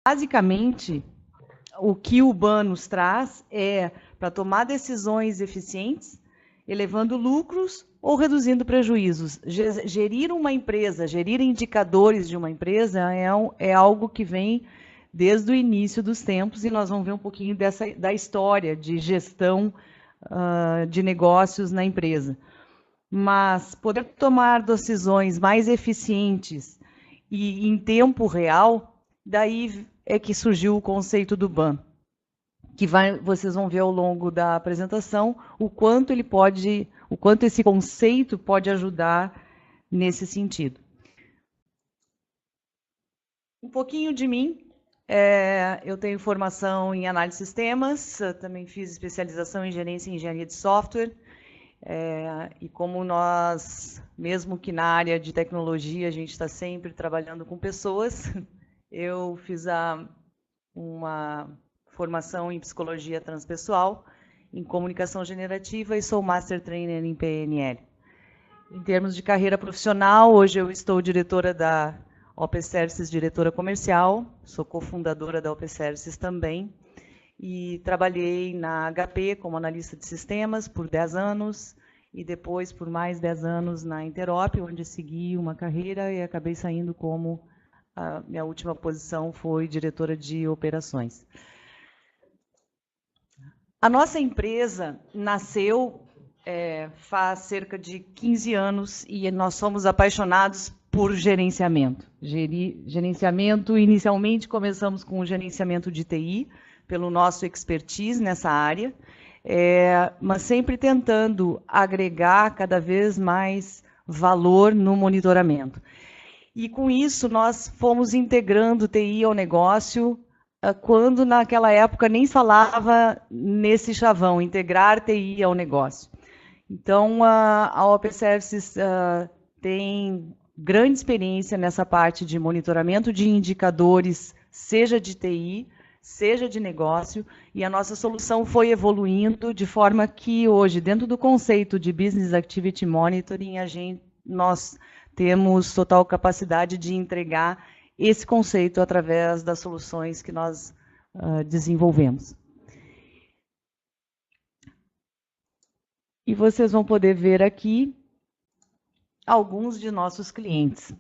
Basicamente, o que o BAN nos traz é para tomar decisões eficientes, elevando lucros ou reduzindo prejuízos. Gerir uma empresa, gerir indicadores de uma empresa é algo que vem desde o início dos tempos, e nós vamos ver um pouquinho da história de gestão de negócios na empresa. Mas poder tomar decisões mais eficientes e em tempo real, daí é que surgiu o conceito do BAN, que vocês vão ver ao longo da apresentação o quanto esse conceito pode ajudar nesse sentido. Um pouquinho de mim. Eu tenho formação em análise de sistemas, também fiz especialização em gerência e engenharia de software. E como nós, mesmo que na área de tecnologia, a gente está sempre trabalhando com pessoas, eu fiz uma formação em psicologia transpessoal, em comunicação generativa e sou Master Trainer em PNL. Em termos de carreira profissional, hoje eu estou diretora da OP Services, diretora comercial, sou cofundadora da OP Services também, e trabalhei na HP como analista de sistemas por 10 anos, e depois por mais 10 anos na Interop, onde segui uma carreira e acabei saindo como a minha última posição foi diretora de operações. A nossa empresa nasceu faz cerca de 15 anos e nós somos apaixonados por gerenciamento. Gerenciamento, inicialmente começamos com o gerenciamento de TI, pelo nosso expertise nessa área, mas sempre tentando agregar cada vez mais valor no monitoramento. E com isso nós fomos integrando TI ao negócio, quando naquela época nem falava nesse chavão, integrar TI ao negócio. Então, a OP Services tem grande experiência nessa parte de monitoramento de indicadores, seja de TI, seja de negócio, e a nossa solução foi evoluindo de forma que hoje, dentro do conceito de Business Activity Monitoring, nós temos total capacidade de entregar esse conceito através das soluções que nós desenvolvemos. E vocês vão poder ver aqui alguns de nossos clientes.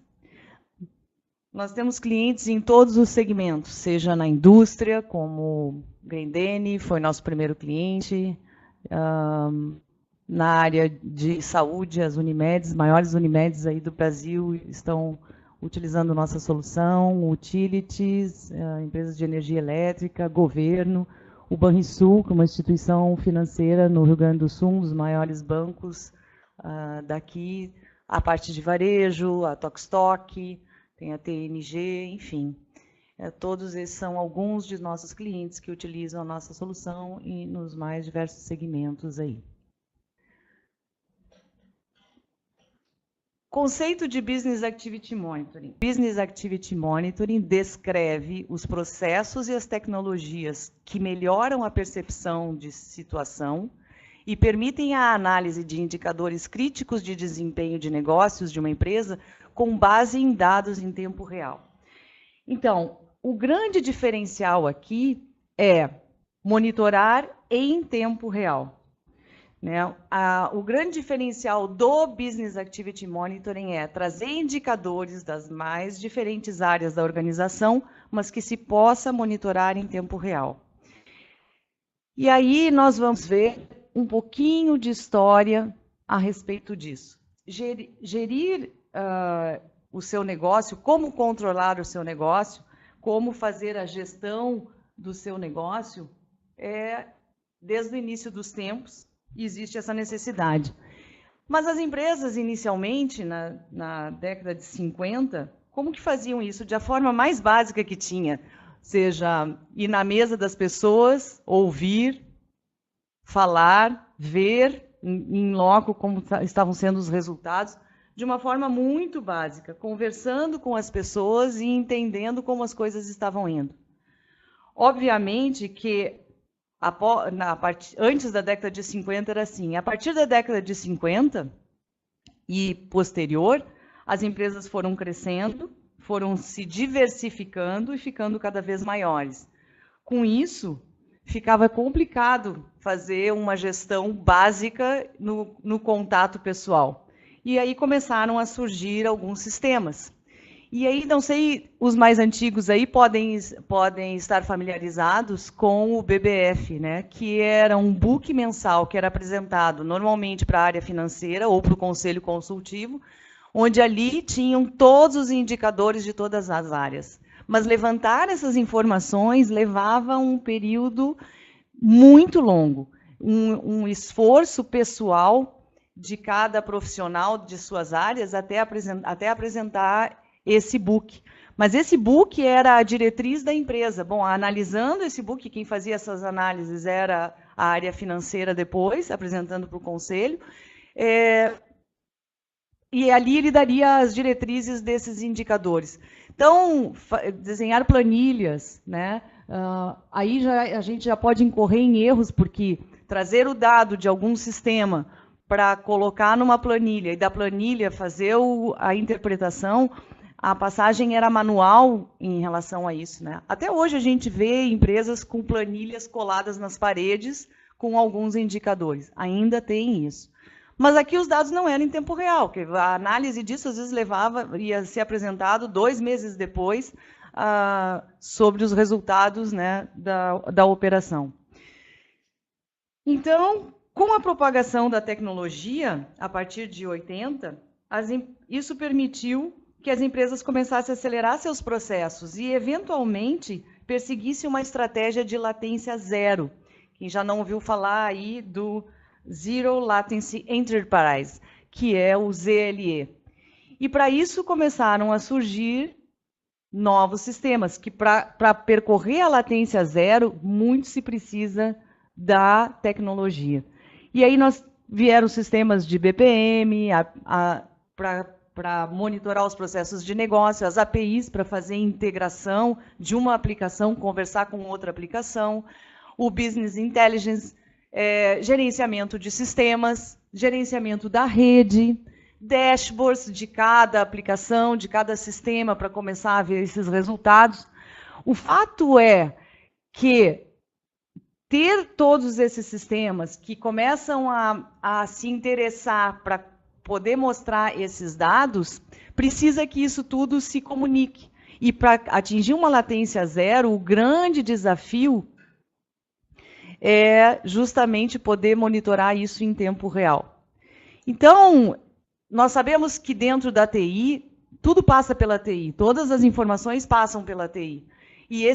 Nós temos clientes em todos os segmentos, seja na indústria, como Grendene, foi nosso primeiro cliente, na área de saúde, as Unimedes, maiores Unimedes aí do Brasil estão utilizando nossa solução, utilities, empresas de energia elétrica, governo, o Banrisul, que é uma instituição financeira no Rio Grande do Sul, um dos maiores bancos daqui, a parte de varejo, a Tokstok, tem a TNG, enfim. Todos esses são alguns de nossos clientes que utilizam a nossa solução e nos mais diversos segmentos aí. Conceito de Business Activity Monitoring. Business Activity Monitoring descreve os processos e as tecnologias que melhoram a percepção de situação e permitem a análise de indicadores críticos de desempenho de negócios de uma empresa com base em dados em tempo real. Então, o grande diferencial aqui é monitorar em tempo real. O grande diferencial do Business Activity Monitoring é trazer indicadores das mais diferentes áreas da organização, mas que se possa monitorar em tempo real. E aí nós vamos ver um pouquinho de história a respeito disso. Gerir o seu negócio, como controlar o seu negócio, como fazer a gestão do seu negócio, desde o início dos tempos, existe essa necessidade. Mas as empresas, inicialmente, na década de 50, como que faziam isso? De a forma mais básica que tinha, seja ir na mesa das pessoas, ouvir, falar, ver em loco como estavam sendo os resultados, de uma forma muito básica, conversando com as pessoas e entendendo como as coisas estavam indo. Obviamente que antes da década de 50 era assim. A partir da década de 50 e posterior, as empresas foram crescendo, foram se diversificando e ficando cada vez maiores. Com isso, ficava complicado fazer uma gestão básica no contato pessoal. E aí começaram a surgir alguns sistemas. E aí, não sei, os mais antigos aí podem estar familiarizados com o BBF, né? Que era um book mensal que era apresentado normalmente para a área financeira ou para o conselho consultivo, onde ali tinham todos os indicadores de todas as áreas. Mas levantar essas informações levava um período muito longo, um esforço pessoal de cada profissional de suas áreas até apresentar esse book. Mas esse book era a diretriz da empresa. Bom, analisando esse book, quem fazia essas análises era a área financeira depois, apresentando para o conselho, e ali ele daria as diretrizes desses indicadores. Então, desenhar planilhas, né? Aí a gente já pode incorrer em erros, porque trazer o dado de algum sistema para colocar numa planilha e da planilha fazer a interpretação, a passagem era manual em relação a isso, né? Até hoje a gente vê empresas com planilhas coladas nas paredes com alguns indicadores. Ainda tem isso. Mas aqui os dados não eram em tempo real, porque a análise disso às vezes ia ser apresentado 2 meses depois sobre os resultados, né, da operação. Então, com a propagação da tecnologia, a partir de 80, isso permitiu que as empresas começassem a acelerar seus processos e, eventualmente, perseguissem uma estratégia de latência zero. Quem já não ouviu falar aí do Zero Latency Enterprise, que é o ZLE. E, para isso, começaram a surgir novos sistemas, que, para percorrer a latência zero, muito se precisa da tecnologia. E aí vieram sistemas de BPM, para monitorar os processos de negócio, as APIs para fazer integração de uma aplicação, conversar com outra aplicação, o Business Intelligence, gerenciamento de sistemas, gerenciamento da rede, dashboards de cada aplicação, de cada sistema, para começar a ver esses resultados. O fato é que ter todos esses sistemas que começam a se interessar para poder mostrar esses dados, precisa que isso tudo se comunique. E para atingir uma latência zero, o grande desafio é justamente poder monitorar isso em tempo real. Então, nós sabemos que dentro da TI, tudo passa pela TI, todas as informações passam pela TI. E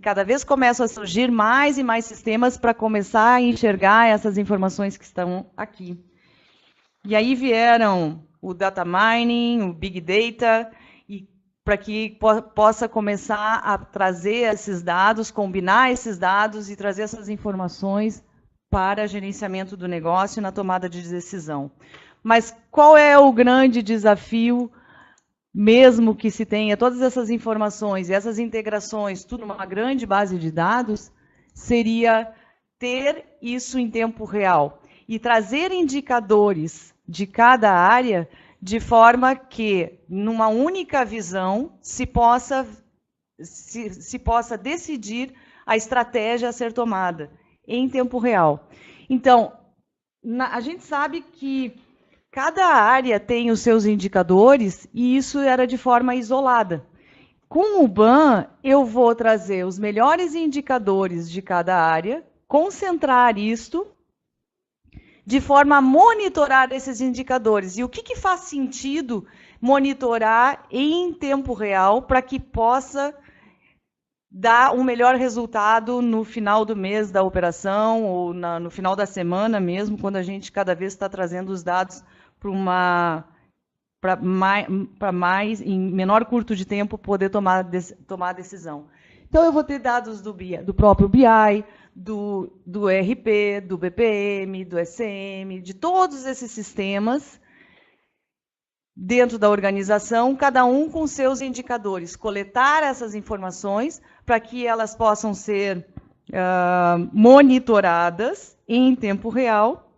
cada vez começam a surgir mais e mais sistemas para começar a enxergar essas informações que estão aqui. E aí vieram o data mining, o big data, para que possa começar a trazer esses dados, combinar esses dados e trazer essas informações para gerenciamento do negócio e na tomada de decisão. Mas qual é o grande desafio, mesmo que se tenha todas essas informações e essas integrações, tudo numa grande base de dados, seria ter isso em tempo real e trazer indicadores de cada área de forma que, numa única visão, se possa decidir a estratégia a ser tomada em tempo real. Então, a gente sabe que cada área tem os seus indicadores e isso era de forma isolada. Com o BAN, eu vou trazer os melhores indicadores de cada área, concentrar isto de forma a monitorar esses indicadores. E o que faz sentido monitorar em tempo real para que possa dar um melhor resultado no final do mês da operação ou no final da semana mesmo, quando a gente cada vez está trazendo os dados para mais, em menor curto de tempo, poder tomar a decisão. Então, eu vou ter dados do próprio BI, do ERP, do BPM, do SM, de todos esses sistemas dentro da organização, cada um com seus indicadores. Coletar essas informações para que elas possam ser monitoradas em tempo real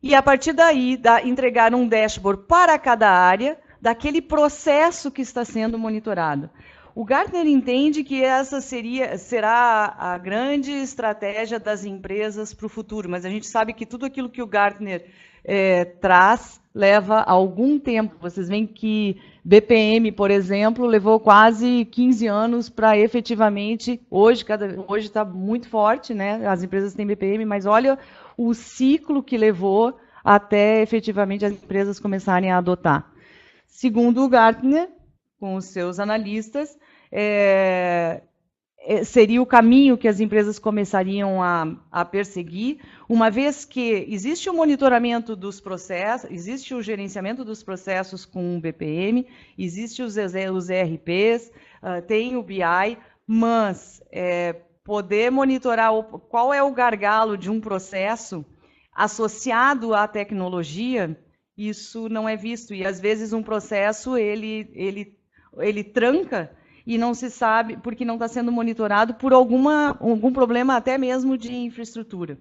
e, a partir daí, entregar um dashboard para cada área, daquele processo que está sendo monitorado. O Gartner entende que essa será a grande estratégia das empresas para o futuro, mas a gente sabe que tudo aquilo que o Gartner traz leva algum tempo. Vocês veem que BPM, por exemplo, levou quase 15 anos para efetivamente, hoje está muito forte, né? As empresas têm BPM, mas olha o ciclo que levou até efetivamente as empresas começarem a adotar. Segundo o Gartner, com os seus analistas, seria o caminho que as empresas começariam a perseguir, uma vez que existe o monitoramento dos processos, existe o gerenciamento dos processos com o BPM, existe os ERPs, tem o BI, mas poder monitorar qual é o gargalo de um processo associado à tecnologia, isso não é visto. E, às vezes, um processo, ele tranca e não se sabe, porque não está sendo monitorado por algum problema até mesmo de infraestrutura.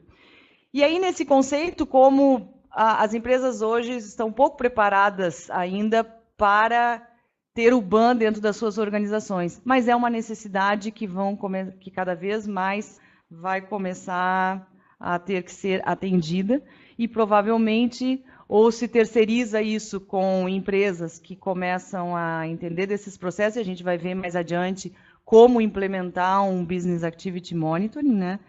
E aí, nesse conceito, como as empresas hoje estão pouco preparadas ainda para ter o BAN dentro das suas organizações, mas é uma necessidade que cada vez mais vai começar a ter que ser atendida, e provavelmente ou se terceiriza isso com empresas que começam a entender desses processos, e a gente vai ver mais adiante como implementar um Business Activity Monitoring, né?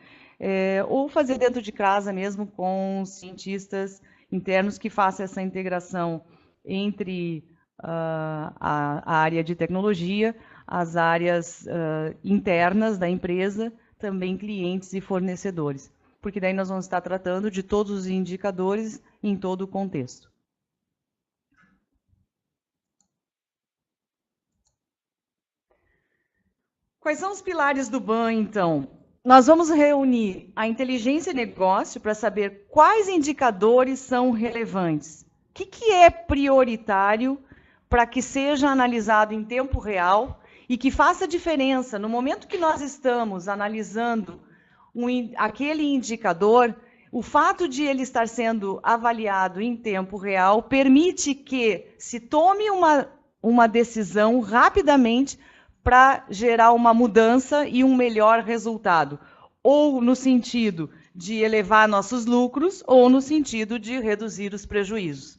Ou fazer dentro de casa mesmo com cientistas internos que façam essa integração entre a área de tecnologia, as áreas internas da empresa, também clientes e fornecedores. Porque daí nós vamos estar tratando de todos os indicadores em todo o contexto. Quais são os pilares do BAN, então? Nós vamos reunir a inteligência de negócio para saber quais indicadores são relevantes. O que é prioritário para que seja analisado em tempo real e que faça diferença no momento que nós estamos analisando aquele indicador. O fato de ele estar sendo avaliado em tempo real permite que se tome uma decisão rapidamente para gerar uma mudança e um melhor resultado, ou no sentido de elevar nossos lucros, ou no sentido de reduzir os prejuízos.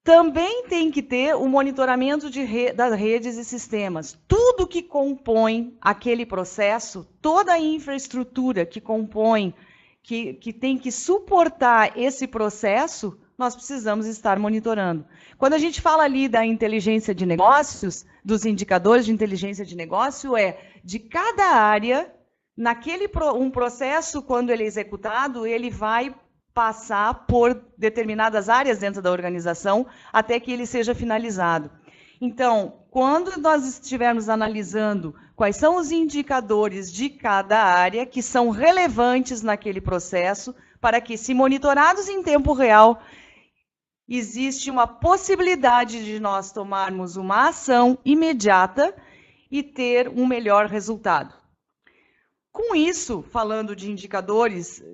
Também tem que ter o monitoramento das redes e sistemas. Tudo que compõe aquele processo, toda a infraestrutura que compõe, que tem que suportar esse processo, nós precisamos estar monitorando. Quando a gente fala ali da inteligência de negócios, dos indicadores de inteligência de negócio, de cada área, um processo, quando ele é executado, ele vai passar por determinadas áreas dentro da organização até que ele seja finalizado. Então, quando nós estivermos analisando quais são os indicadores de cada área que são relevantes naquele processo, para que, se monitorados em tempo real, existe uma possibilidade de nós tomarmos uma ação imediata e ter um melhor resultado. Com isso, falando de indicadores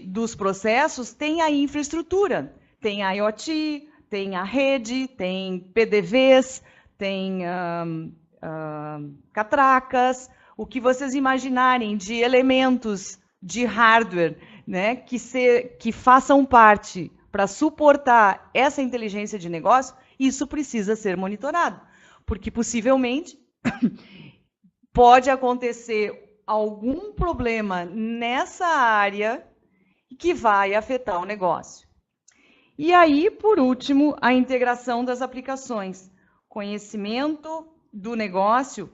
dos processos, tem a infraestrutura, tem a IoT, tem a rede, tem PDVs, tem catracas, o que vocês imaginarem de elementos de hardware, né, que façam parte para suportar essa inteligência de negócio, isso precisa ser monitorado, porque possivelmente pode acontecer algum problema nessa área que vai afetar o negócio. E aí, por último, a integração das aplicações. Conhecimento do negócio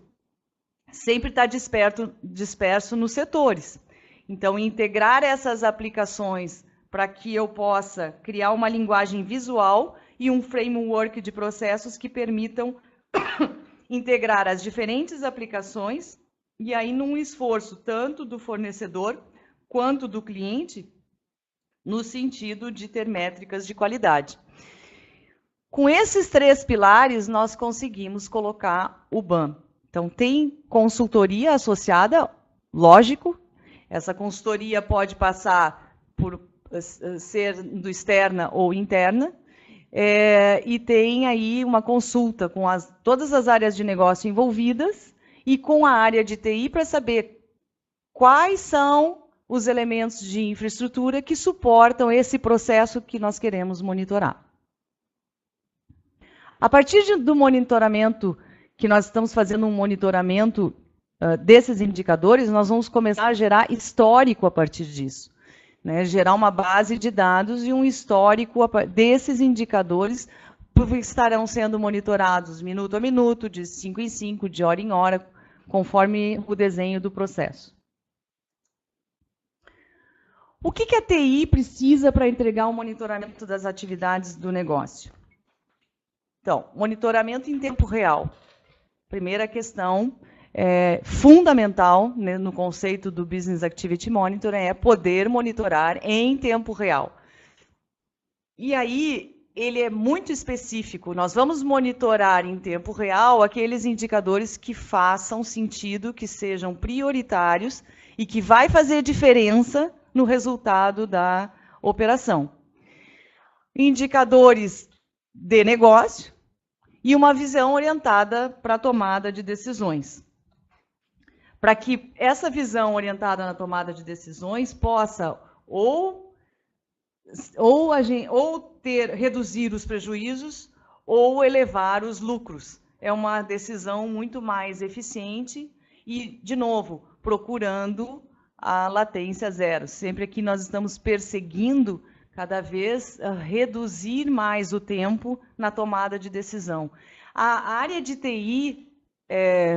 sempre está disperso nos setores. Então, integrar essas aplicações para que eu possa criar uma linguagem visual e um framework de processos que permitam integrar as diferentes aplicações, e aí num esforço tanto do fornecedor quanto do cliente, no sentido de ter métricas de qualidade. Com esses 3 pilares, nós conseguimos colocar o BAN. Então, tem consultoria associada, lógico. Essa consultoria pode passar por ser do externa ou interna. e tem aí uma consulta com todas as áreas de negócio envolvidas e com a área de TI para saber quais são os elementos de infraestrutura que suportam esse processo que nós queremos monitorar. A partir do monitoramento, que nós estamos fazendo um monitoramento desses indicadores, nós vamos começar a gerar histórico a partir disso. Né, gerar uma base de dados e um histórico desses indicadores que estarão sendo monitorados minuto a minuto, de 5 em 5, de hora em hora, conforme o desenho do processo. O que a TI precisa para entregar o monitoramento das atividades do negócio? Então, monitoramento em tempo real. Primeira questão fundamental, né, no conceito do Business Activity Monitor é poder monitorar em tempo real. E aí, ele é muito específico. Nós vamos monitorar em tempo real aqueles indicadores que façam sentido, que sejam prioritários e que vai fazer diferença no resultado da operação. Indicadores de negócio e uma visão orientada para a tomada de decisões. Para que essa visão orientada na tomada de decisões possa reduzir os prejuízos ou elevar os lucros. É uma decisão muito mais eficiente e, de novo, procurando a latência zero. Sempre que nós estamos perseguindo cada vez reduzir mais o tempo na tomada de decisão. A área de TI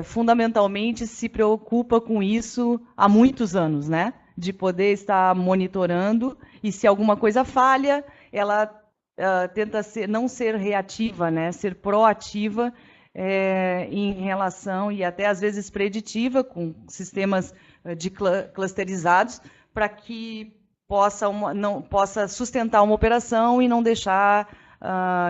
fundamentalmente se preocupa com isso há muitos anos, né? De poder estar monitorando e se alguma coisa falha, ela tenta não ser reativa, né? Ser proativa em relação e até às vezes preditiva com sistemas clusterizados para que possa sustentar uma operação e não deixar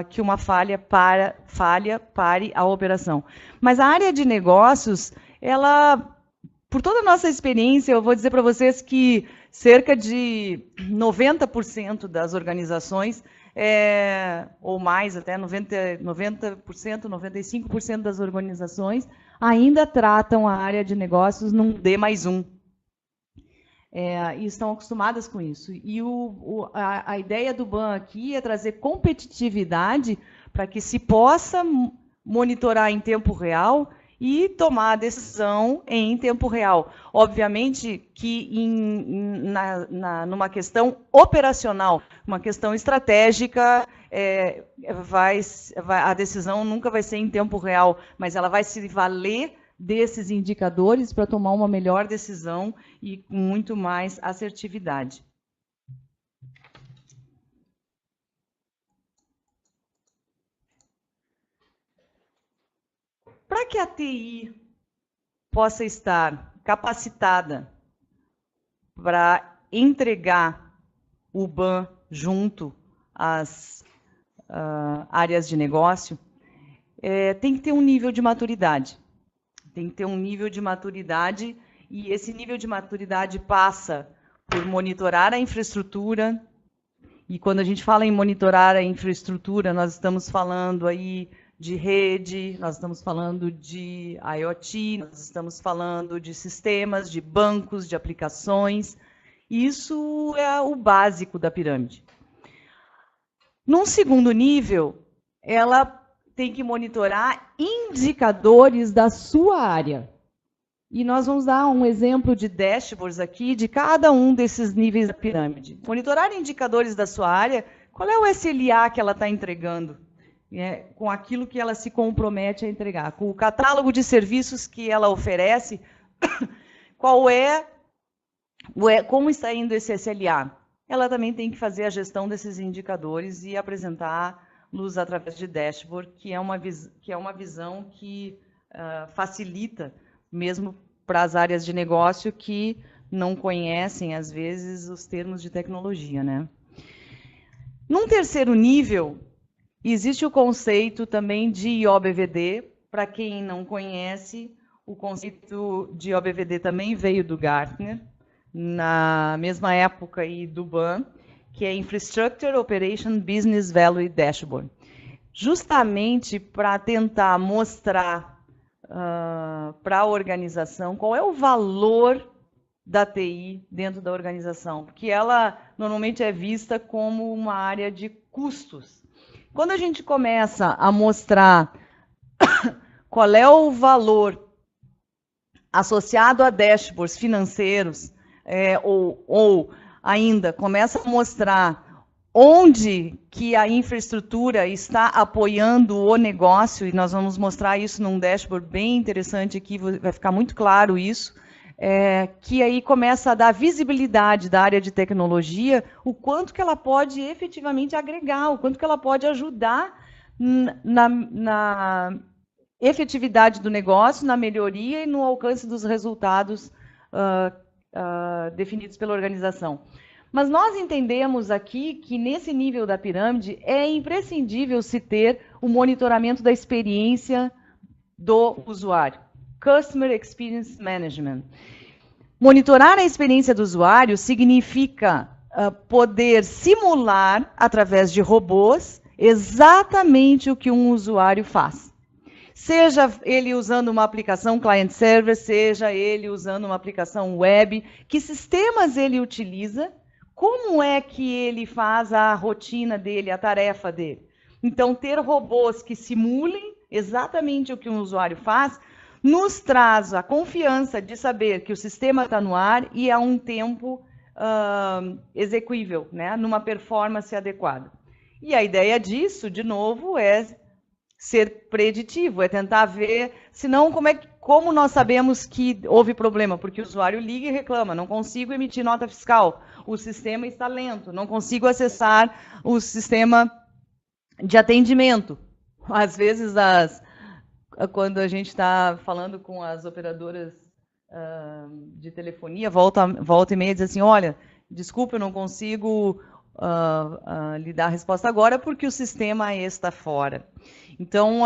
que uma falha pare a operação. Mas a área de negócios, ela, por toda a nossa experiência, eu vou dizer para vocês que cerca de 90% das organizações, ou mais até 90%, 95% das organizações, ainda tratam a área de negócios num D+1. E estão acostumadas com isso. E a ideia do BAN aqui é trazer competitividade para que se possa monitorar em tempo real e tomar a decisão em tempo real. Obviamente que numa questão operacional, uma questão estratégica, a decisão nunca vai ser em tempo real, mas ela vai se valer desses indicadores para tomar uma melhor decisão e com muito mais assertividade. Para que a TI possa estar capacitada para entregar o BAN junto às áreas de negócio, tem que ter um nível de maturidade. Tem que ter um nível de maturidade, e esse nível de maturidade passa por monitorar a infraestrutura. E quando a gente fala em monitorar a infraestrutura, nós estamos falando aí de rede, nós estamos falando de IoT, nós estamos falando de sistemas, de bancos, de aplicações. Isso é o básico da pirâmide. Num segundo nível, ela tem que monitorar indicadores da sua área. E nós vamos dar um exemplo de dashboards aqui de cada um desses níveis da pirâmide. Monitorar indicadores da sua área, qual é o SLA que ela está entregando? Com aquilo que ela se compromete a entregar, com o catálogo de serviços que ela oferece, como está indo esse SLA? Ela também tem que fazer a gestão desses indicadores e apresentar luz através de dashboard, que é uma visão que facilita mesmo para as áreas de negócio que não conhecem, às vezes, os termos de tecnologia, né? Num terceiro nível, existe o conceito também de IOBVD. Para quem não conhece, o conceito de IOBVD também veio do Gartner, na mesma época aí do BAN, que é Infrastructure Operation Business Value Dashboard. justamente para tentar mostrar para a organização qual é o valor da TI dentro da organização, porque ela normalmente é vista como uma área de custos. Quando a gente começa a mostrar qual é o valor associado a dashboards financeiros, ou ainda começa a mostrar onde que a infraestrutura está apoiando o negócio, e nós vamos mostrar isso num dashboard bem interessante aqui, vai ficar muito claro isso, que aí começa a dar visibilidade da área de tecnologia, o quanto que ela pode efetivamente agregar, o quanto que ela pode ajudar na efetividade do negócio, na melhoria e no alcance dos resultados definidos pela organização. Mas nós entendemos aqui que, nesse nível da pirâmide, é imprescindível se ter o monitoramento da experiência do usuário. Customer Experience Management. Monitorar a experiência do usuário significa poder simular, através de robôs, exatamente o que um usuário faz. Seja ele usando uma aplicação client-server, seja ele usando uma aplicação web, que sistemas ele utiliza, como é que ele faz a rotina dele, a tarefa dele. Então, ter robôs que simulem exatamente o que um usuário faz, nos traz a confiança de saber que o sistema está no ar e a um tempo execuível, né, numa performance adequada. E a ideia disso, de novo, é ser preditivo, é tentar ver, senão como nós sabemos que houve problema? Porque o usuário liga e reclama, não consigo emitir nota fiscal, o sistema está lento, não consigo acessar o sistema de atendimento. Às vezes, quando a gente está falando com as operadoras de telefonia, volta e meia diz assim, olha, desculpa, eu não consigo lhe dar a resposta agora porque o sistema está fora. Então,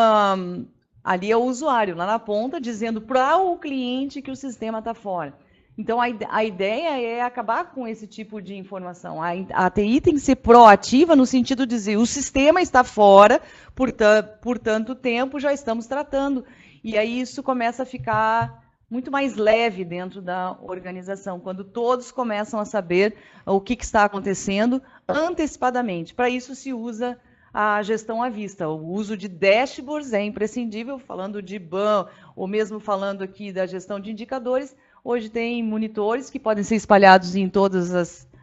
ali é o usuário, lá na ponta, dizendo para o cliente que o sistema está fora. Então, a ideia é acabar com esse tipo de informação. A TI tem que ser proativa no sentido de dizer, o sistema está fora, por tanto tempo já estamos tratando. E aí isso começa a ficar muito mais leve dentro da organização, quando todos começam a saber o que está acontecendo antecipadamente. Para isso se usa a gestão à vista. O uso de dashboards é imprescindível, falando de BAN, ou mesmo falando aqui da gestão de indicadores. Hoje tem monitores que podem ser espalhados em todas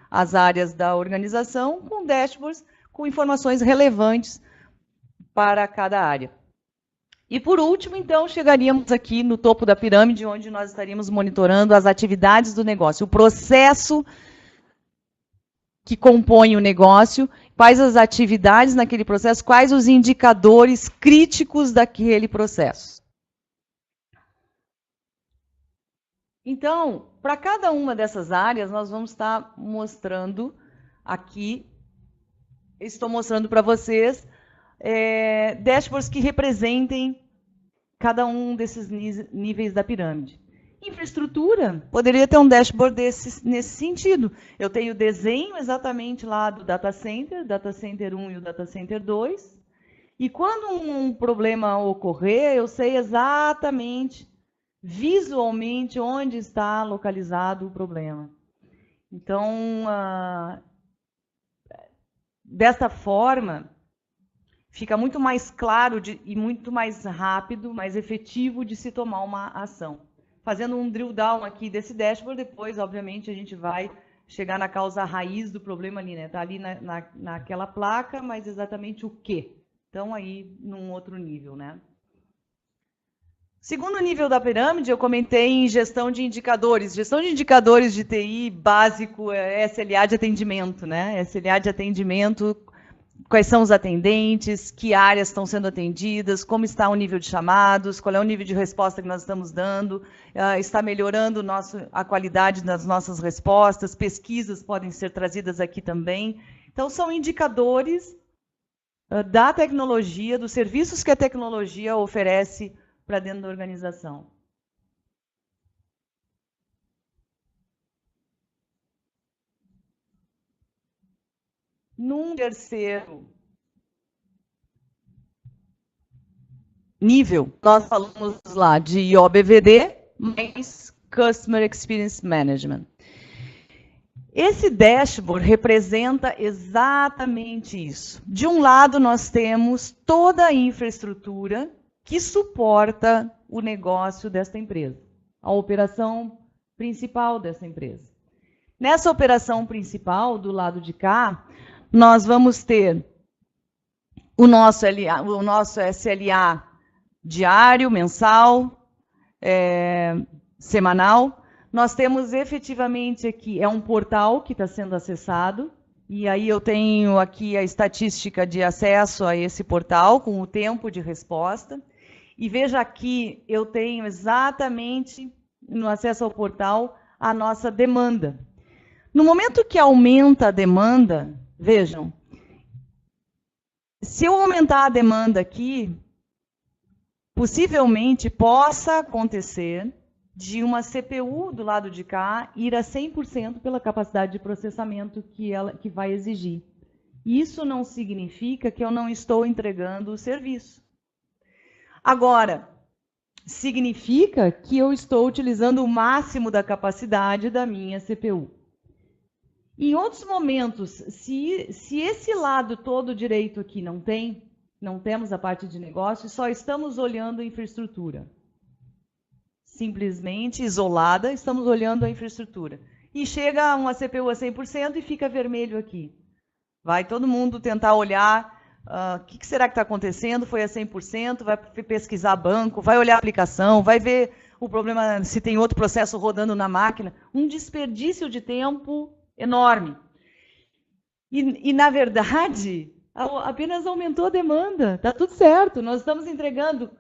as áreas da organização, com dashboards, com informações relevantes para cada área. E, por último, então, chegaríamos aqui no topo da pirâmide, onde nós estaríamos monitorando as atividades do negócio, o processo que compõe o negócio, quais as atividades naquele processo, quais os indicadores críticos daquele processo. Então, para cada uma dessas áreas, nós vamos estar mostrando aqui, estou mostrando para vocês, dashboards que representem cada um desses níveis da pirâmide. Infraestrutura, poderia ter um dashboard nesse sentido. Eu tenho o desenho exatamente lá do data center 1 e o data center 2, e quando um problema ocorrer, eu sei exatamente, visualmente, onde está localizado o problema. Então, dessa forma, fica muito mais claro e muito mais rápido, mais efetivo de se tomar uma ação. Fazendo um drill down aqui desse dashboard, depois, obviamente, a gente vai chegar na causa raiz do problema ali, né? Está ali naquela placa, mas exatamente o quê? Então, aí, num outro nível, né? Segundo nível da pirâmide, eu comentei em gestão de indicadores. Gestão de indicadores de TI básico é SLA de atendimento, né? SLA de atendimento, quais são os atendentes, que áreas estão sendo atendidas, como está o nível de chamados, qual é o nível de resposta que nós estamos dando, está melhorando a qualidade das nossas respostas, pesquisas podem ser trazidas aqui também. Então, são indicadores da tecnologia, dos serviços que a tecnologia oferece para dentro da organização. Num terceiro nível, nós falamos lá de IOBVD mais Customer Experience Management. Esse dashboard representa exatamente isso. De um lado, nós temos toda a infraestrutura que suporta o negócio desta empresa, a operação principal dessa empresa. Nessa operação principal, do lado de cá, nós vamos ter o nosso SLA diário, mensal, semanal. Nós temos efetivamente aqui, é um portal que está sendo acessado, e aí eu tenho aqui a estatística de acesso a esse portal, com o tempo de resposta. E veja aqui, eu tenho exatamente, no acesso ao portal, a nossa demanda. No momento que aumenta a demanda, vejam, se eu aumentar a demanda aqui, possivelmente possa acontecer de uma CPU do lado de cá ir a 100% pela capacidade de processamento que vai exigir. Isso não significa que eu não estou entregando o serviço. Agora, significa que eu estou utilizando o máximo da capacidade da minha CPU. Em outros momentos, se esse lado todo direito aqui não temos a parte de negócio, só estamos olhando a infraestrutura. Simplesmente isolada, estamos olhando a infraestrutura. E chega uma CPU a 100% e fica vermelho aqui. Vai todo mundo tentar olhar o que será que está acontecendo, foi a 100%, vai pesquisar banco, vai olhar a aplicação, vai ver o problema, se tem outro processo rodando na máquina. Um desperdício de tempo enorme. E na verdade, apenas aumentou a demanda. Está tudo certo, nós estamos entregando.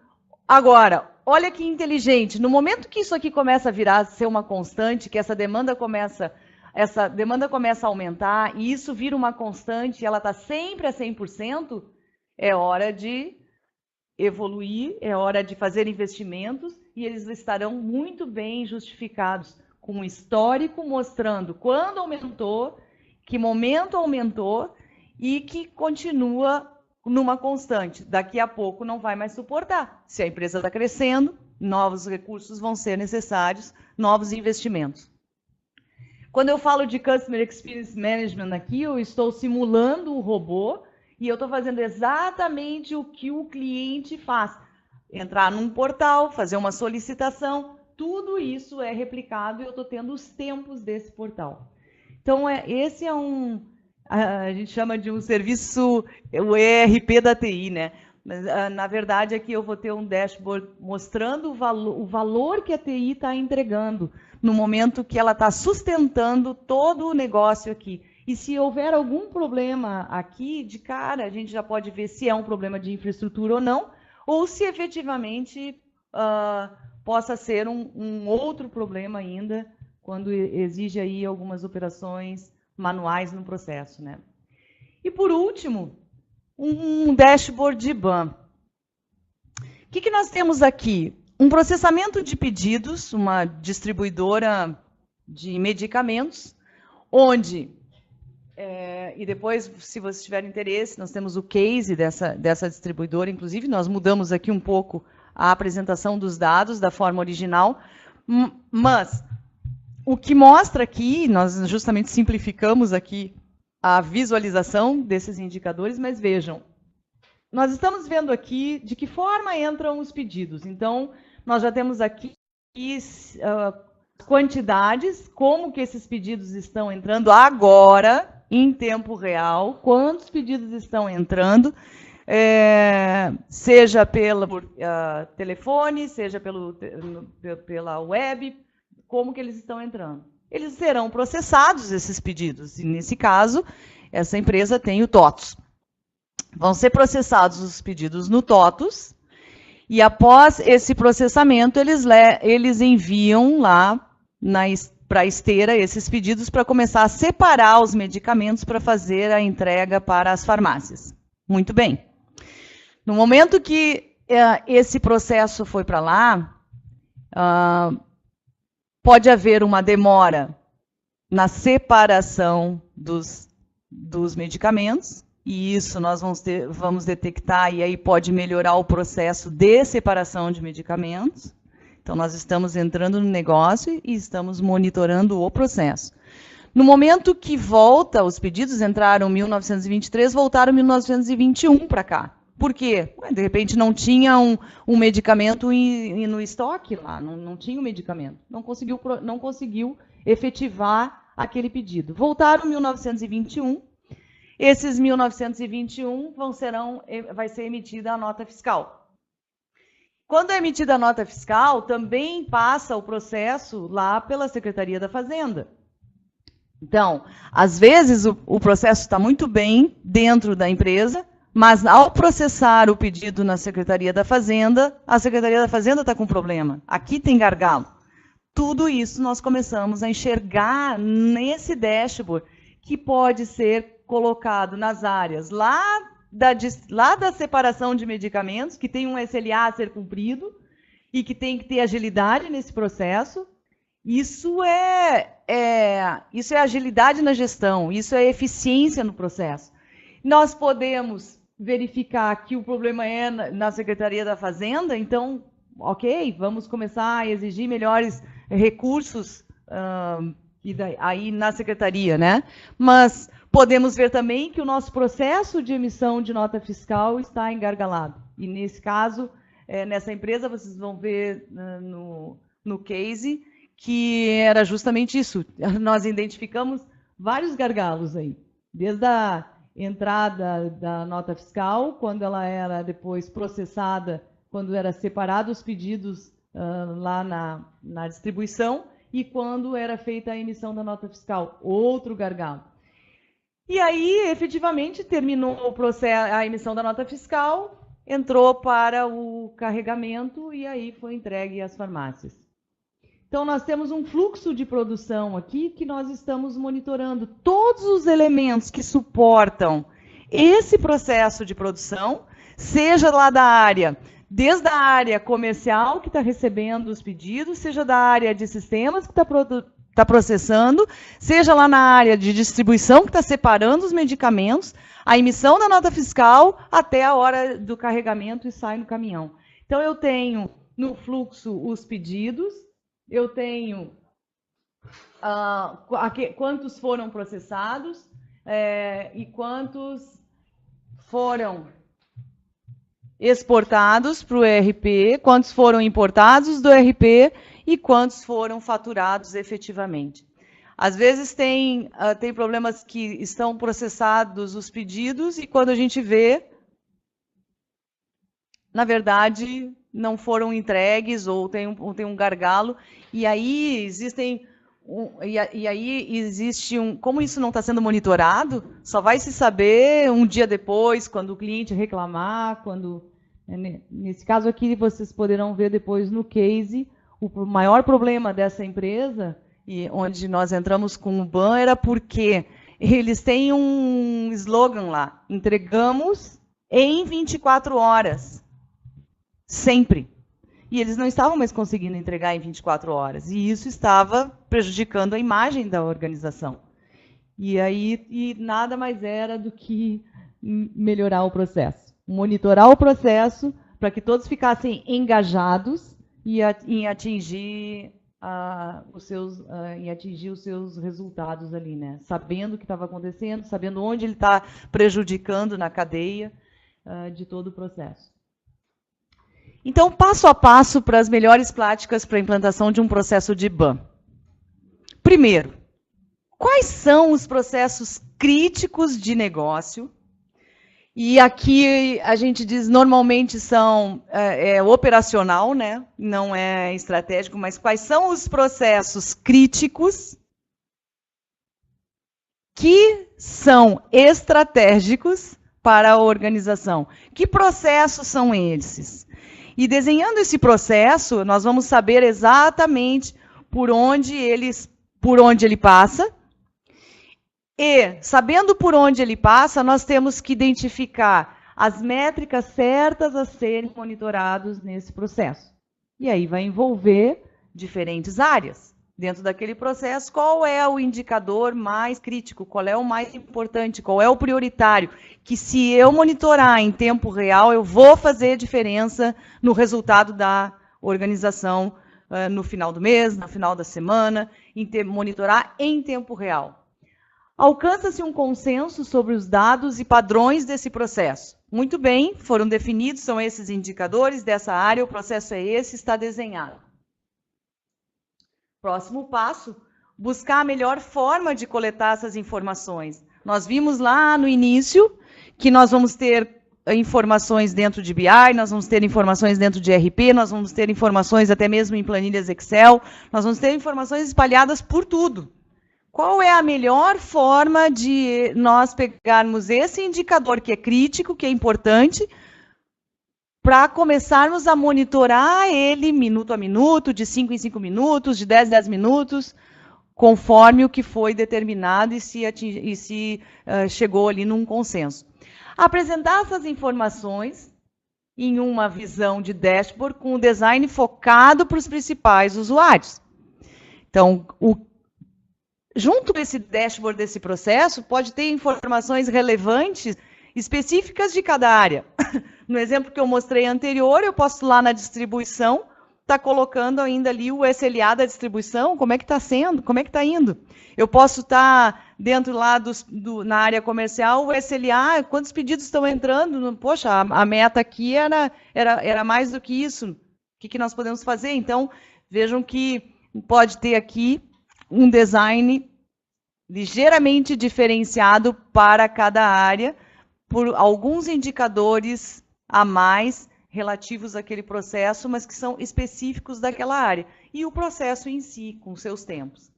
Agora, olha que inteligente, no momento que isso aqui começa a ser uma constante, que essa demanda começa a aumentar, e isso vira uma constante, e ela está sempre a 100%, é hora de evoluir, é hora de fazer investimentos, e eles estarão muito bem justificados, com um histórico mostrando quando aumentou, que momento aumentou, e que continua numa constante. Daqui a pouco não vai mais suportar. Se a empresa está crescendo, novos recursos vão ser necessários, novos investimentos. Quando eu falo de Customer Experience Management aqui, eu estou simulando o robô e eu estou fazendo exatamente o que o cliente faz. Entrar num portal, fazer uma solicitação, tudo isso é replicado e eu estou tendo os tempos desse portal. Então, esse é a gente chama de um serviço, o ERP da TI, né? Mas, na verdade, aqui eu vou ter um dashboard mostrando o valor que a TI está entregando no momento que ela está sustentando todo o negócio aqui. E se houver algum problema aqui, de cara, a gente já pode ver se é um problema de infraestrutura ou se efetivamente possa ser um outro problema ainda, quando exige aí algumas operações manuais no processo, né? E por último, um dashboard de BAM. O que nós temos aqui? Um processamento de pedidos, uma distribuidora de medicamentos, onde, e depois, se vocês tiverem interesse, nós temos o case dessa distribuidora, inclusive nós mudamos aqui um pouco a apresentação dos dados da forma original, mas o que mostra aqui, nós justamente simplificamos aqui a visualização desses indicadores, mas vejam, nós estamos vendo aqui de que forma entram os pedidos. Então, nós já temos aqui quantidades, como que esses pedidos estão entrando agora, em tempo real, quantos pedidos estão entrando, seja por telefone, seja pela web, como que eles estão entrando. Eles serão processados, esses pedidos, e nesse caso, essa empresa tem o TOTUS. Vão ser processados os pedidos no TOTUS, e após esse processamento, eles enviam lá para a esteira esses pedidos para começar a separar os medicamentos para fazer a entrega para as farmácias. Muito bem. No momento que esse processo foi para lá, pode haver uma demora na separação dos medicamentos, e isso nós vamos detectar, e aí pode melhorar o processo de separação de medicamentos. Então, nós estamos entrando no negócio e estamos monitorando o processo. No momento que volta, os pedidos entraram em 1923, voltaram em 1921 para cá. Por quê? De repente não tinha um medicamento no estoque lá, não tinha um medicamento. Não conseguiu efetivar aquele pedido. Voltaram em 1921. Esses 1921 vai ser emitida a nota fiscal. Quando é emitida a nota fiscal, também passa o processo lá pela Secretaria da Fazenda. Então, às vezes o processo está muito bem dentro da empresa, mas ao processar o pedido na Secretaria da Fazenda, a Secretaria da Fazenda está com problema. Aqui tem gargalo. Tudo isso nós começamos a enxergar nesse dashboard, que pode ser colocado nas áreas lá da separação de medicamentos, que tem um SLA a ser cumprido e que tem que ter agilidade nesse processo. Isso é agilidade na gestão, isso é eficiência no processo. Nós podemos verificar que o problema é na Secretaria da Fazenda, então, ok, vamos começar a exigir melhores recursos aí na Secretaria, né? Mas podemos ver também que o nosso processo de emissão de nota fiscal está engargalado. E nesse caso, nessa empresa, vocês vão ver no case, que era justamente isso. Nós identificamos vários gargalos aí, desde a entrada da nota fiscal, quando ela era depois processada, quando era separado os pedidos lá na distribuição, e quando era feita a emissão da nota fiscal, outro gargalo. E aí, efetivamente, terminou o processo, a emissão da nota fiscal, entrou para o carregamento e aí foi entregue às farmácias. Então, nós temos um fluxo de produção aqui que nós estamos monitorando todos os elementos que suportam esse processo de produção, seja lá da área, desde a área comercial, que está recebendo os pedidos, seja da área de sistemas, que está processando, seja lá na área de distribuição, que está separando os medicamentos, a emissão da nota fiscal, até a hora do carregamento e sai no caminhão. Então, eu tenho no fluxo os pedidos, eu tenho quantos foram processados e quantos foram exportados para o ERP, quantos foram importados do ERP e quantos foram faturados efetivamente. Às vezes tem problemas que estão processados os pedidos e quando a gente vê, na verdade, não foram entregues ou tem um gargalo. E aí existe como isso não está sendo monitorado, só vai se saber um dia depois, quando o cliente reclamar, nesse caso aqui vocês poderão ver depois no case, o maior problema dessa empresa, e onde nós entramos com o BAN, era porque eles têm um slogan lá, entregamos em 24 horas. Sempre. E eles não estavam mais conseguindo entregar em 24 horas. E isso estava prejudicando a imagem da organização. E nada mais era do que melhorar o processo. Monitorar o processo para que todos ficassem engajados em atingir os seus resultados ali, né? Sabendo o que estava acontecendo, sabendo onde ele está prejudicando na cadeia de todo o processo. Então, passo a passo para as melhores práticas para a implantação de um processo de BAN. Primeiro, quais são os processos críticos de negócio? E aqui a gente diz, normalmente são operacional, né? Não é estratégico, mas quais são os processos críticos que são estratégicos para a organização? Que processos são esses? E desenhando esse processo, nós vamos saber exatamente por onde ele passa. E, sabendo por onde ele passa, nós temos que identificar as métricas certas a serem monitoradas nesse processo. E aí vai envolver diferentes áreas, dentro daquele processo, qual é o indicador mais crítico, qual é o mais importante, qual é o prioritário, que se eu monitorar em tempo real, eu vou fazer diferença no resultado da organização no final do mês, no final da semana, monitorar em tempo real. Alcança-se um consenso sobre os dados e padrões desse processo. Muito bem, foram definidos, são esses indicadores dessa área, o processo é esse, está desenhado. Próximo passo, buscar a melhor forma de coletar essas informações. Nós vimos lá no início que nós vamos ter informações dentro de BI, nós vamos ter informações dentro de ERP, nós vamos ter informações até mesmo em planilhas Excel, nós vamos ter informações espalhadas por tudo. Qual é a melhor forma de nós pegarmos esse indicador que é crítico, que é importante, para começarmos a monitorar ele minuto a minuto, de 5 em 5 minutos, de 10 em 10 minutos, conforme o que foi determinado e se chegou ali num consenso. Apresentar essas informações em uma visão de dashboard com o design focado para os principais usuários. Então, junto com esse dashboard desse processo, pode ter informações relevantes específicas de cada área. No exemplo que eu mostrei anterior, eu posso ir lá na distribuição, estar colocando ainda ali o SLA da distribuição, como é que está sendo, como é que está indo. Eu posso estar dentro lá na área comercial, o SLA, quantos pedidos estão entrando? Poxa, a meta aqui era mais do que isso. O que nós podemos fazer? Então, vejam que pode ter aqui um design ligeiramente diferenciado para cada área, por alguns indicadores a mais relativos àquele processo, mas que são específicos daquela área. E o processo em si, com seus tempos.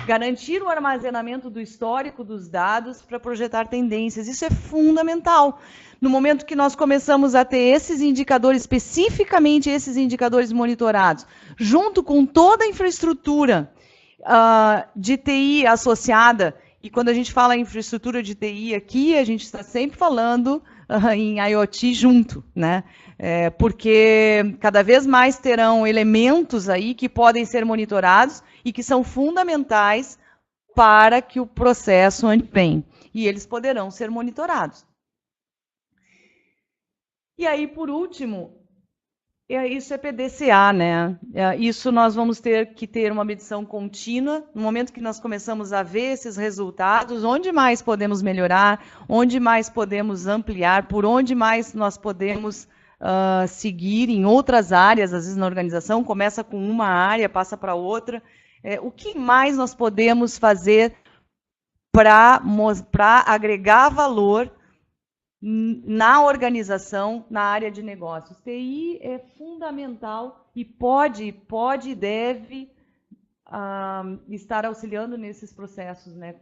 Garantir o armazenamento do histórico dos dados para projetar tendências. Isso é fundamental. No momento que nós começamos a ter esses indicadores, especificamente esses indicadores monitorados, junto com toda a infraestrutura de TI associada, e quando a gente fala em infraestrutura de TI aqui, a gente está sempre falando em IoT junto, né? Porque cada vez mais terão elementos aí que podem ser monitorados e que são fundamentais para que o processo ande bem. E eles poderão ser monitorados. E aí, por último, isso é PDCA, né? Isso nós vamos ter que ter uma medição contínua. No momento que nós começamos a ver esses resultados, onde mais podemos melhorar, onde mais podemos ampliar, por onde mais nós podemos seguir em outras áreas, às vezes na organização, começa com uma área, passa para outra. O que mais nós podemos fazer para agregar valor na organização, na área de negócios? TI é fundamental e pode e deve estar auxiliando nesses processos, né?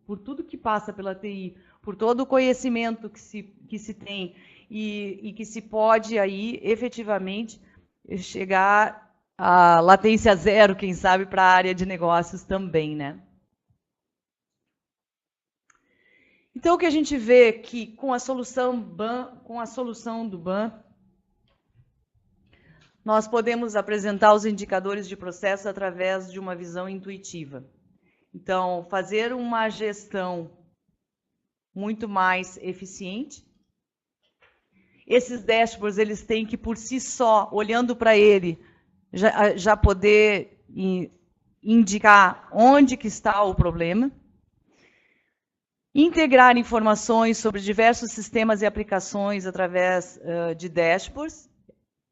Por tudo que passa pela TI, por todo o conhecimento que se tem e que se pode aí efetivamente chegar a latência zero, quem sabe, para a área de negócios também, né? Então, o que a gente vê que com a solução do BAN, nós podemos apresentar os indicadores de processo através de uma visão intuitiva. Então, fazer uma gestão muito mais eficiente. Esses dashboards, eles têm que, por si só, olhando para ele, já poder indicar onde que está o problema. Integrar informações sobre diversos sistemas e aplicações através de dashboards.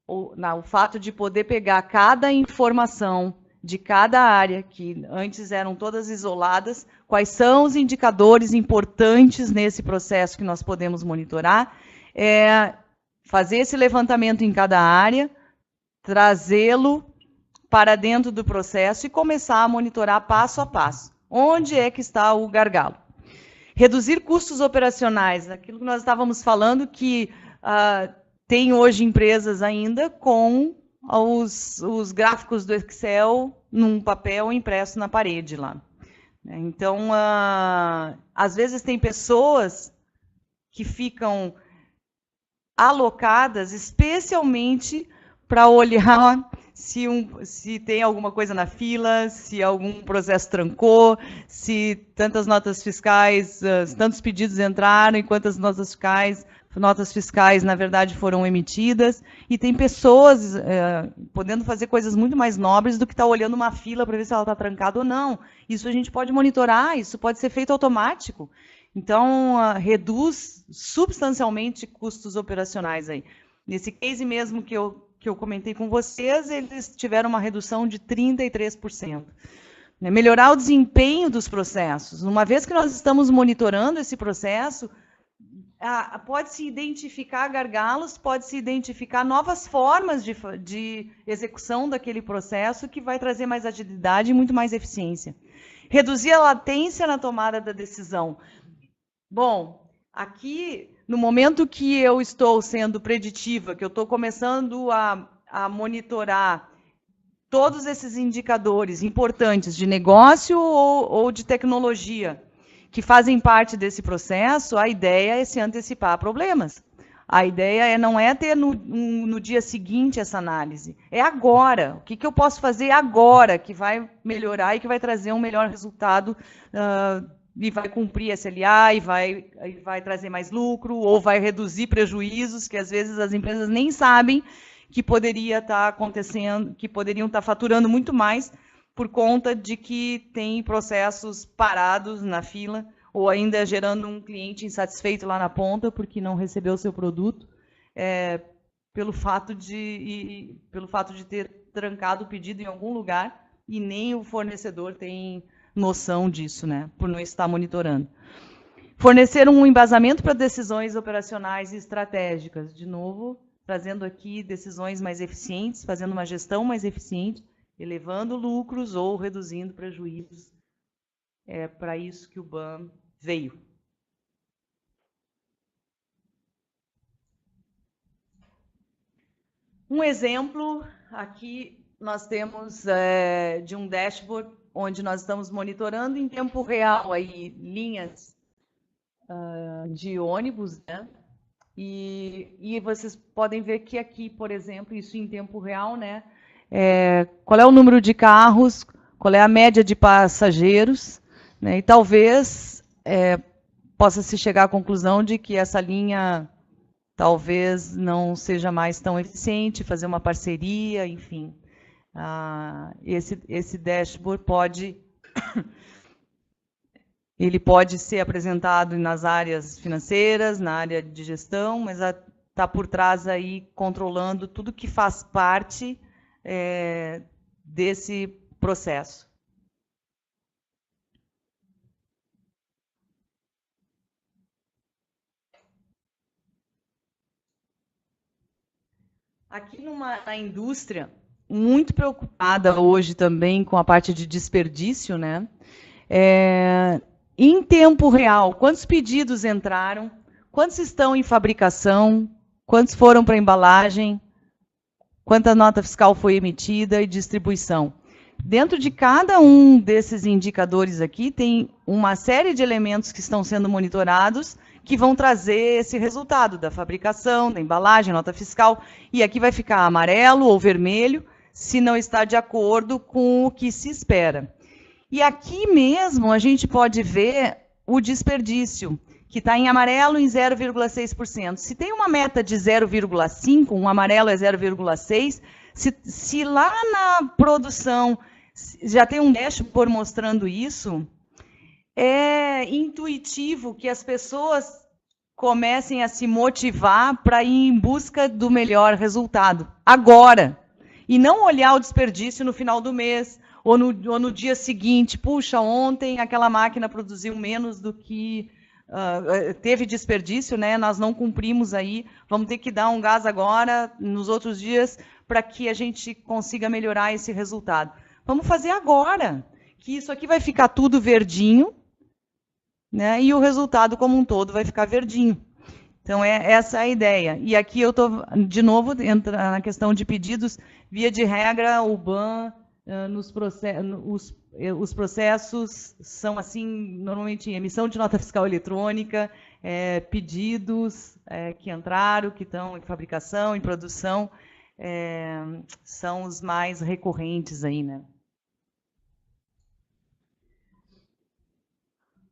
O fato de poder pegar cada informação de cada área, que antes eram todas isoladas, quais são os indicadores importantes nesse processo que nós podemos monitorar, fazer esse levantamento em cada área, trazê-lo para dentro do processo e começar a monitorar passo a passo. Onde é que está o gargalo? Reduzir custos operacionais, aquilo que nós estávamos falando, que tem hoje empresas ainda com os gráficos do Excel num papel impresso na parede lá. Então, às vezes tem pessoas que ficam alocadas especialmente para olhar se tem alguma coisa na fila, se algum processo trancou, se tantas notas fiscais, tantos pedidos entraram e quantas notas fiscais, na verdade, foram emitidas. E tem pessoas podendo fazer coisas muito mais nobres do que estar olhando uma fila para ver se ela está trancada ou não. Isso a gente pode monitorar, isso pode ser feito automático. Então, reduz substancialmente custos operacionais aí. Nesse case mesmo que eu comentei com vocês, eles tiveram uma redução de 33%. Melhorar o desempenho dos processos. Uma vez que nós estamos monitorando esse processo, pode-se identificar gargalos, pode-se identificar novas formas de execução daquele processo que vai trazer mais agilidade e muito mais eficiência. Reduzir a latência na tomada da decisão. Bom, aqui, no momento que eu estou sendo preditiva, que eu estou começando a monitorar todos esses indicadores importantes de negócio ou de tecnologia que fazem parte desse processo, a ideia é se antecipar a problemas. A ideia não é ter no dia seguinte essa análise, é agora. O que eu posso fazer agora que vai melhorar e que vai trazer um melhor resultado e vai cumprir SLA, e vai trazer mais lucro, ou vai reduzir prejuízos, que às vezes as empresas nem sabem que poderia estar acontecendo, que poderiam estar faturando muito mais por conta de que tem processos parados na fila, ou ainda gerando um cliente insatisfeito lá na ponta, porque não recebeu o seu produto, pelo fato de ter trancado o pedido em algum lugar, e nem o fornecedor tem noção disso, né, por não estar monitorando. Fornecer um embasamento para decisões operacionais e estratégicas. De novo, trazendo aqui decisões mais eficientes, fazendo uma gestão mais eficiente, elevando lucros ou reduzindo prejuízos. É para isso que o BAM veio. Um exemplo, aqui nós temos de um dashboard onde nós estamos monitorando em tempo real aí, linhas de ônibus, né? E vocês podem ver que aqui, por exemplo, isso em tempo real, né? Qual é o número de carros, qual é a média de passageiros, né? E talvez possa se chegar à conclusão de que essa linha talvez não seja mais tão eficiente, fazer uma parceria, enfim. Esse dashboard ele pode ser apresentado nas áreas financeiras, na área de gestão, mas está por trás aí controlando tudo que faz parte desse processo. Aqui na indústria, muito preocupada hoje também com a parte de desperdício, né? Em tempo real, quantos pedidos entraram, quantos estão em fabricação, quantos foram para embalagem, quanta nota fiscal foi emitida e distribuição. Dentro de cada um desses indicadores aqui, tem uma série de elementos que estão sendo monitorados que vão trazer esse resultado da fabricação, da embalagem, nota fiscal, e aqui vai ficar amarelo ou vermelho, se não está de acordo com o que se espera. E aqui mesmo a gente pode ver o desperdício, que está em amarelo em 0,6%. Se tem uma meta de 0,5%, um amarelo é 0,6%, se lá na produção já tem um dashboard mostrando isso, é intuitivo que as pessoas comecem a se motivar para ir em busca do melhor resultado, agora. E não olhar o desperdício no final do mês, ou no dia seguinte. Puxa, ontem aquela máquina produziu menos do que teve desperdício, né? Nós não cumprimos aí, vamos ter que dar um gás agora, nos outros dias, para que a gente consiga melhorar esse resultado. Vamos fazer agora, que isso aqui vai ficar tudo verdinho, né? E o resultado como um todo vai ficar verdinho. Então, essa é a ideia. E aqui eu estou, de novo, entra na questão de pedidos. Via de regra, o BAM, os processos são, assim, normalmente emissão de nota fiscal eletrônica, pedidos que entraram, que estão em fabricação, em produção, são os mais recorrentes aí, né?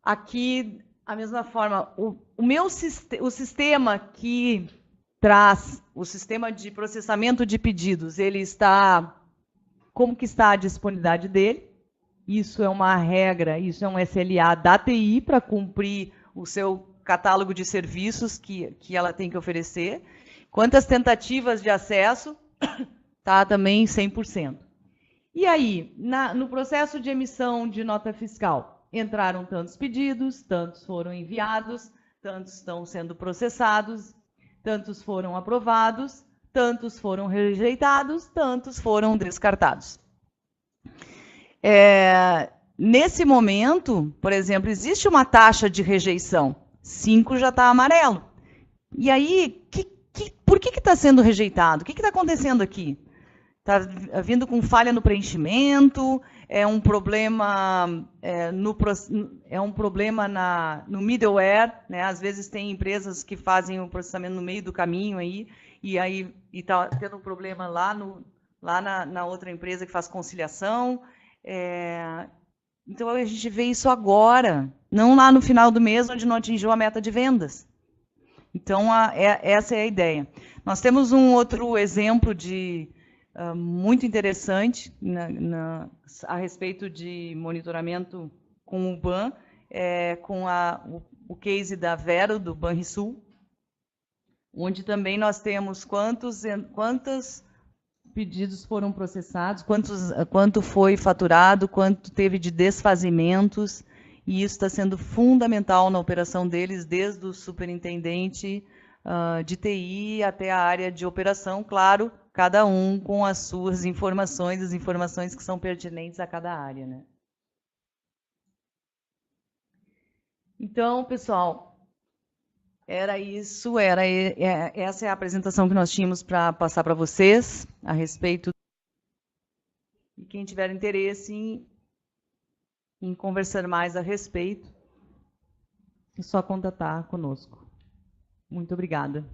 Aqui, a mesma forma, o sistema que traz o sistema de processamento de pedidos, ele está, como que está a disponibilidade dele? Isso é uma regra, isso é um SLA da TI para cumprir o seu catálogo de serviços que ela tem que oferecer. Quantas tentativas de acesso? Tá também 100%. E aí, no processo de emissão de nota fiscal, entraram tantos pedidos, tantos foram enviados, tantos estão sendo processados, tantos foram aprovados, tantos foram rejeitados, tantos foram descartados. Nesse momento, por exemplo, existe uma taxa de rejeição. 5 já está amarelo. E aí, por que está sendo rejeitado? O que está acontecendo aqui? Está vindo com falha no preenchimento? É um problema, no middleware, né? Às vezes tem empresas que fazem o processamento no meio do caminho aí, e está tendo um problema lá na outra empresa que faz conciliação. Então a gente vê isso agora, não lá no final do mês, onde não atingiu a meta de vendas. Então essa é a ideia. Nós temos um outro exemplo muito interessante a respeito de monitoramento com o BAN, com o case da Vero, do Banrisul, onde também nós temos quantos pedidos foram processados, quanto foi faturado, quanto teve de desfazimentos, e isso está sendo fundamental na operação deles, desde o superintendente de TI até a área de operação, claro, cada um com as suas informações, as informações que são pertinentes a cada área, né? Então, pessoal, era isso, essa é a apresentação que nós tínhamos para passar para vocês a respeito. E quem tiver interesse em conversar mais a respeito, é só contatar conosco. Muito obrigada.